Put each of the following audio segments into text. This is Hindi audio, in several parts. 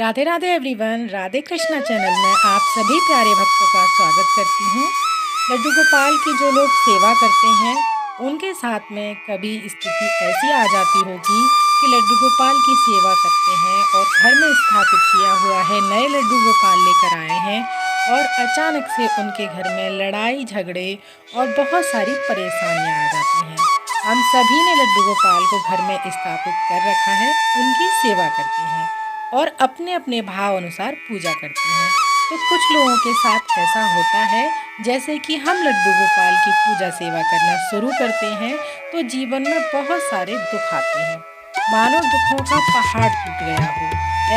राधे राधे एवरीवन, राधे कृष्णा चैनल में आप सभी प्यारे भक्तों का स्वागत करती हूँ। लड्डू गोपाल की जो लोग सेवा करते हैं उनके साथ में कभी स्थिति ऐसी आ जाती होगी कि लड्डू गोपाल की सेवा करते हैं और घर में स्थापित किया हुआ है, नए लड्डू गोपाल लेकर आए हैं और अचानक से उनके घर में लड़ाई झगड़े और बहुत सारी परेशानियाँ आ जाती हैं। हम सभी ने लड्डू गोपाल को घर में स्थापित कर रखा है, उनकी सेवा करते हैं और अपने अपने भाव अनुसार पूजा करते हैं। तो कुछ लोगों के साथ ऐसा होता है, जैसे कि हम लड्डू गोपाल की पूजा सेवा करना शुरू करते हैं तो जीवन में बहुत सारे दुख आते हैं, मानो दुखों का पहाड़ टूट गया हो।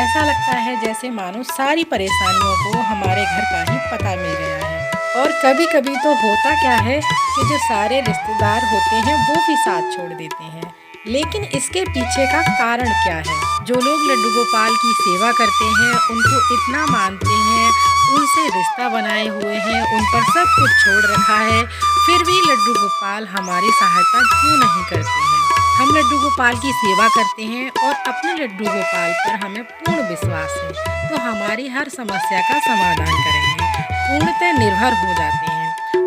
ऐसा लगता है जैसे मानो सारी परेशानियों को हमारे घर का ही पता मिल गया है। और कभी कभी तो होता क्या है कि जो सारे रिश्तेदार होते हैं वो भी साथ छोड़ देते हैं। लेकिन इसके पीछे का कारण क्या है? जो लोग लड्डू गोपाल की सेवा करते हैं, उनको इतना मानते हैं, उनसे रिश्ता बनाए हुए हैं, उन पर सब कुछ छोड़ रखा है, फिर भी लड्डू गोपाल हमारी सहायता क्यों नहीं करते हैं? हम लड्डू गोपाल की सेवा करते हैं और अपने लड्डू गोपाल पर हमें पूर्ण विश्वास है, तो हमारी हर समस्या का समाधान करेंगे, पूर्णतः निर्भर हो जाते हैं।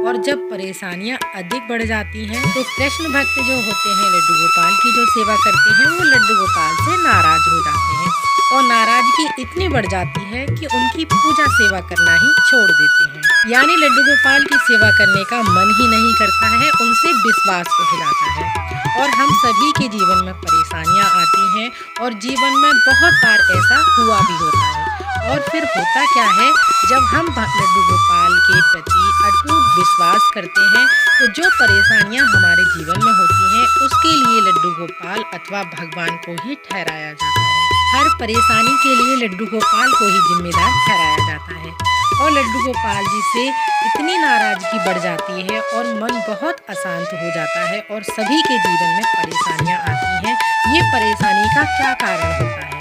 और जब परेशानियां अधिक बढ़ जाती हैं तो कृष्ण भक्त जो होते हैं, लड्डू गोपाल की जो सेवा करते हैं, वो लड्डू गोपाल से नाराज हो जाते हैं और नाराजगी इतनी बढ़ जाती है कि उनकी पूजा सेवा करना ही छोड़ देते हैं। यानी लड्डू गोपाल की सेवा करने का मन ही नहीं करता है, उनसे विश्वास उठ जाता है। और हम सभी के जीवन में परेशानियां आती हैं और जीवन में बहुत बार ऐसा हुआ भी होता है। और फिर होता क्या है, जब हम लड्डू गोपाल के प्रति अटूट विश्वास करते हैं तो जो परेशानियां हमारे जीवन में होती हैं उसके लिए लड्डू गोपाल अथवा भगवान को ही ठहराया जाता है। हर परेशानी के लिए लड्डू गोपाल को ही जिम्मेदार ठहराया जाता है। और लड्डू गोपाल जी से इतनी नाराजगी बढ़ जाती है और मन बहुत अशांत हो जाता है और सभी के जीवन में परेशानियां आती हैं। ये परेशानी का क्या कारण होता है,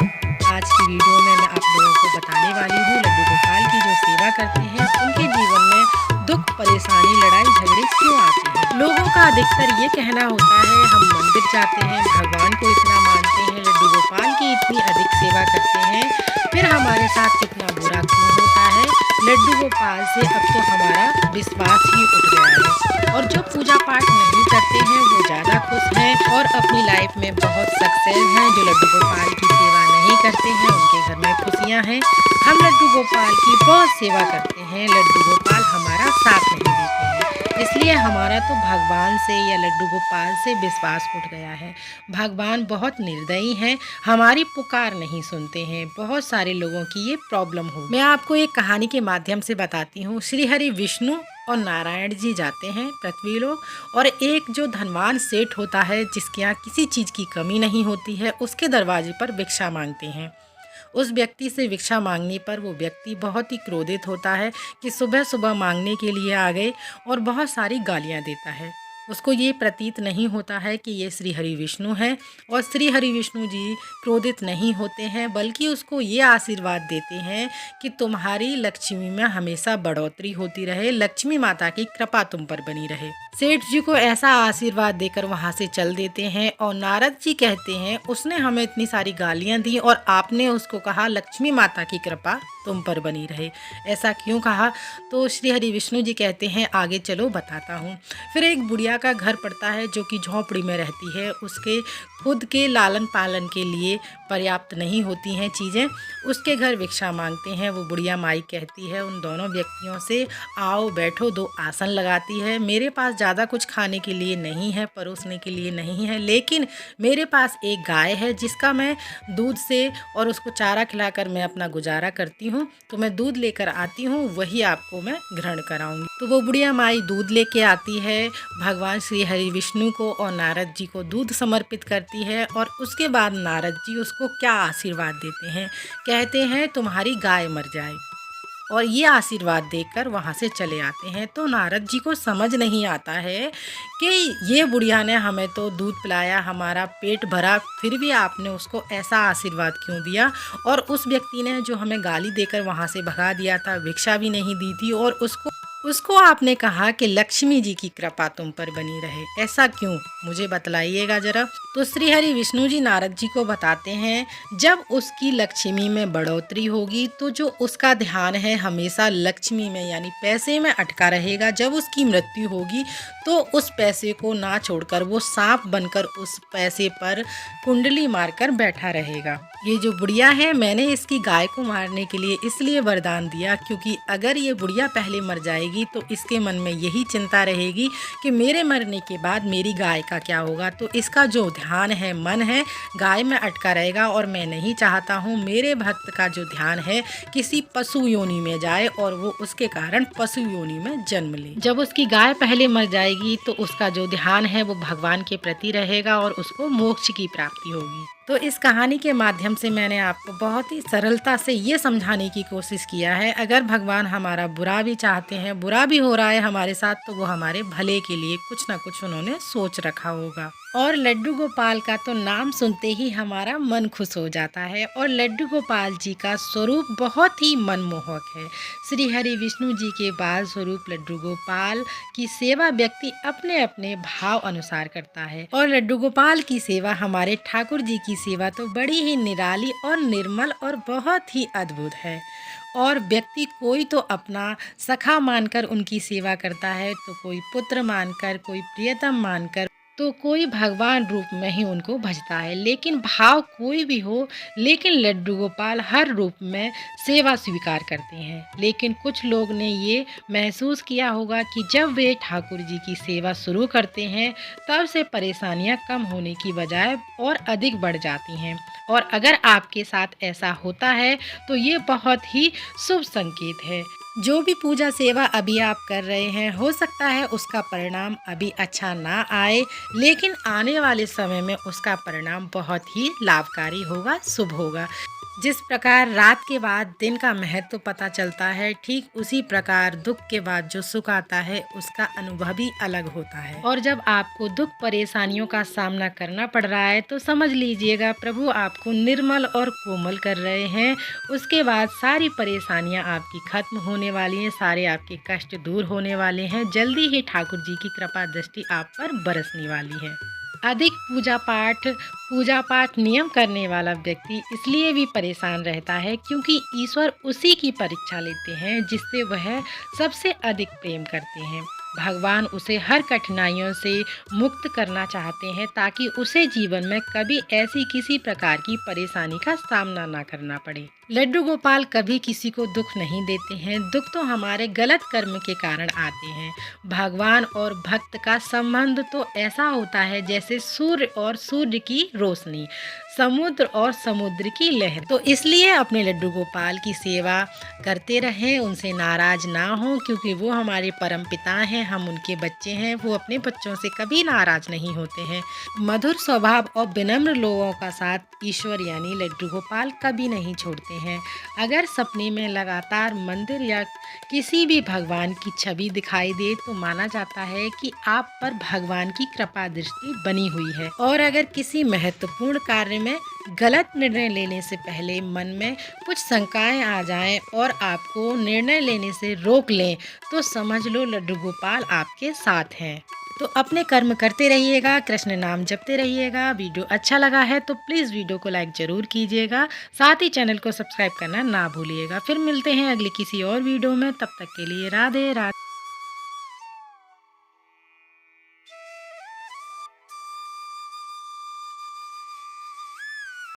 आज की वीडियो में मैं आप लोगों को बताने वाली हूँ। लड्डू गोपाल की जो सेवा करते हैं उनके जीवन में दुख, परेशानी, लड़ाई झगड़े क्यों आते हैं? लोगों का अधिकतर ये कहना होता है, हम मंदिर जाते हैं, भगवान को इतना मानते हैं, लड्डू गोपाल की इतनी अधिक सेवा करते हैं, फिर हमारे साथ इतना बुरा क्यों होता है? लड्डू गोपाल से अब तो हमारा विश्वास ही उठ गया है। और जो पूजा पाठ नहीं करते हैं वो ज़्यादा खुश हैं और अपनी लाइफ में बहुत सक्सेस हैं। जो लड्डू गोपाल की सेवा नहीं करते हैं उनके घर में खुशियाँ हैं। हम लड्डू गोपाल की बहुत सेवा करते हैं, लड्डू गोपाल हमारा साथ नहीं देते हैं, इसलिए हमारा तो भगवान से या लड्डू गोपाल से विश्वास उठ गया है। भगवान बहुत निर्दयी हैं, हमारी पुकार नहीं सुनते हैं। बहुत सारे लोगों की ये प्रॉब्लम हो। मैं आपको एक कहानी के माध्यम से बताती हूँ। श्री हरि विष्णु और नारायण जी जाते हैं पृथ्वी लोक और एक जो धनवान सेठ होता है, जिसके यहाँ किसी चीज़ की कमी नहीं होती है, उसके दरवाजे पर भिक्षा मांगते हैं। उस व्यक्ति से भिक्षा मांगने पर वो व्यक्ति बहुत ही क्रोधित होता है कि सुबह सुबह मांगने के लिए आ गए और बहुत सारी गालियाँ देता है। उसको ये प्रतीत नहीं होता है कि ये श्री हरि विष्णु हैं और श्री हरि विष्णु जी क्रोधित नहीं होते हैं, बल्कि उसको ये आशीर्वाद देते हैं कि तुम्हारी लक्ष्मी में हमेशा बढ़ोतरी होती रहे, लक्ष्मी माता की कृपा तुम पर बनी रहे। सेठ जी को ऐसा आशीर्वाद देकर वहाँ से चल देते हैं और नारद जी कहते हैं, उसने हमें इतनी सारी गालियाँ दी और आपने उसको कहा लक्ष्मी माता की कृपा तुम पर बनी रहे, ऐसा क्यों कहा? तो श्री हरि विष्णु जी कहते हैं, आगे चलो बताता हूँ। फिर एक बुढ़िया का घर पड़ता है जो कि झोंपड़ी में रहती है, उसके खुद के लालन पालन के लिए पर्याप्त नहीं होती हैं चीज़ें, उसके घर भिक्षा मांगते हैं। वो बुढ़िया माई कहती है उन दोनों व्यक्तियों से, आओ बैठो, दो आसन लगाती है। मेरे पास ज़्यादा कुछ खाने के लिए नहीं है, परोसने के लिए नहीं है, लेकिन मेरे पास एक गाय है जिसका मैं दूध से और उसको चारा खिलाकर मैं अपना गुजारा करती हूँ, तो मैं दूध लेकर आती हूँ, वही आपको मैं ग्रहण कराऊंगी। तो वो बुढ़िया माई दूध लेके आती है, भगवान श्री हरि विष्णु को और नारद जी को दूध समर्पित करती है और उसके बाद नारद जी उसको क्या आशीर्वाद देते हैं, कहते हैं तुम्हारी गाय मर जाए, और ये आशीर्वाद देकर वहाँ से चले आते हैं। तो नारद जी को समझ नहीं आता है कि ये बुढ़िया ने हमें तो दूध पिलाया, हमारा पेट भरा, फिर भी आपने उसको ऐसा आशीर्वाद क्यों दिया? और उस व्यक्ति ने जो हमें गाली देकर वहाँ से भगा दिया था, भिक्षा भी नहीं दी थी और उसको उसको आपने कहा कि लक्ष्मी जी की कृपा तुम पर बनी रहे। ऐसा क्यों, मुझे बतलाइएगा जरा। तो श्री हरि विष्णु जी नारद जी को बताते हैं, जब उसकी लक्ष्मी में बढ़ोतरी होगी तो जो उसका ध्यान है हमेशा लक्ष्मी में यानी पैसे में अटका रहेगा। जब उसकी मृत्यु होगी तो उस पैसे को ना छोड़कर वो सांप बनकर उस पैसे पर कुंडली मारकर बैठा रहेगा। ये जो बुढ़िया है, मैंने इसकी गाय को मारने के लिए इसलिए वरदान दिया क्योंकि अगर ये बुढ़िया पहले मर जाएगी तो इसके मन में यही चिंता रहेगी कि मेरे मरने के बाद मेरी गाय का क्या होगा। तो इसका जो ध्यान है, मन है, गाय में अटका रहेगा और मैं नहीं चाहता हूँ मेरे भक्त का जो ध्यान है किसी पशु योनि में जाए और वो उसके कारण पशु योनि में जन्म ले। जब उसकी गाय पहले मर जाएगी तो उसका जो ध्यान है वो भगवान के प्रति रहेगा और उसको मोक्ष की प्राप्ति होगी। तो इस कहानी के माध्यम से मैंने आपको बहुत ही सरलता से ये समझाने की कोशिश किया है, अगर भगवान हमारा बुरा भी चाहते हैं, बुरा भी हो रहा है हमारे साथ, तो वो हमारे भले के लिए कुछ ना कुछ उन्होंने सोच रखा होगा। और लड्डू गोपाल का तो नाम सुनते ही हमारा मन खुश हो जाता है और लड्डू गोपाल जी का स्वरूप बहुत ही मनमोहक है। श्री हरि विष्णु जी के बाल स्वरूप लड्डू गोपाल की सेवा व्यक्ति अपने अपने भाव अनुसार करता है और लड्डू गोपाल की सेवा हमारे ठाकुर जी की सेवा तो बड़ी ही निराली और निर्मल और बहुत ही अद्भुत है। और व्यक्ति कोई तो अपना सखा मानकर उनकी सेवा करता है, तो कोई पुत्र मानकर, कोई प्रियतम मानकर, तो कोई भगवान रूप में ही उनको भजता है। लेकिन भाव कोई भी हो, लेकिन लड्डू गोपाल हर रूप में सेवा स्वीकार करते हैं। लेकिन कुछ लोग ने ये महसूस किया होगा कि जब वे ठाकुर जी की सेवा शुरू करते हैं तब से परेशानियां कम होने की बजाय और अधिक बढ़ जाती हैं। और अगर आपके साथ ऐसा होता है तो ये बहुत ही शुभ संकेत है। जो भी पूजा सेवा अभी आप कर रहे हैं, हो सकता है उसका परिणाम अभी अच्छा ना आए, लेकिन आने वाले समय में उसका परिणाम बहुत ही लाभकारी होगा, शुभ होगा। जिस प्रकार रात के बाद दिन का महत्व पता चलता है, ठीक उसी प्रकार दुख के बाद जो सुख आता है उसका अनुभव भी अलग होता है। और जब आपको दुख परेशानियों का सामना करना पड़ रहा है तो समझ लीजिएगा प्रभु आपको निर्मल और कोमल कर रहे हैं। उसके बाद सारी परेशानियां आपकी खत्म होने वाली हैं, सारे आपके कष्ट दूर होने वाले हैं। जल्दी ही ठाकुर जी की कृपा दृष्टि आप पर बरसने वाली है। अधिक पूजा पाठ नियम करने वाला व्यक्ति इसलिए भी परेशान रहता है क्योंकि ईश्वर उसी की परीक्षा लेते हैं जिससे वह सबसे अधिक प्रेम करते हैं। भगवान उसे हर कठिनाइयों से मुक्त करना चाहते हैं ताकि उसे जीवन में कभी ऐसी किसी प्रकार की परेशानी का सामना ना करना पड़े। लड्डू गोपाल कभी किसी को दुख नहीं देते हैं, दुख तो हमारे गलत कर्म के कारण आते हैं। भगवान और भक्त का संबंध तो ऐसा होता है जैसे सूर्य और सूर्य की रोशनी, समुद्र और समुद्र की लहर। तो इसलिए अपने लड्डू गोपाल की सेवा करते रहें, उनसे नाराज ना हो क्योंकि वो हमारे परम पिता हैं, हम उनके बच्चे हैं। वो अपने बच्चों से कभी नाराज नहीं होते हैं। मधुर स्वभाव और विनम्र लोगों का साथ ईश्वर यानी लड्डू गोपाल कभी नहीं छोड़ते हैं। अगर सपने में लगातार मंदिर या किसी भी भगवान की छवि दिखाई दे तो माना जाता है कि आप पर भगवान की कृपा दृष्टि बनी हुई है। और अगर किसी महत्वपूर्ण कार्य में गलत निर्णय लेने से पहले मन में कुछ शंकाएं आ जाएं और आपको निर्णय लेने से रोक लें तो समझ लो लड्डू गोपाल आपके साथ हैं। तो अपने कर्म करते रहिएगा, कृष्ण नाम जपते रहिएगा। वीडियो अच्छा लगा है तो प्लीज़ वीडियो को लाइक ज़रूर कीजिएगा, साथ ही चैनल को सब्सक्राइब करना ना भूलिएगा। फिर मिलते हैं अगले किसी और वीडियो में, तब तक के लिए राधे राधे।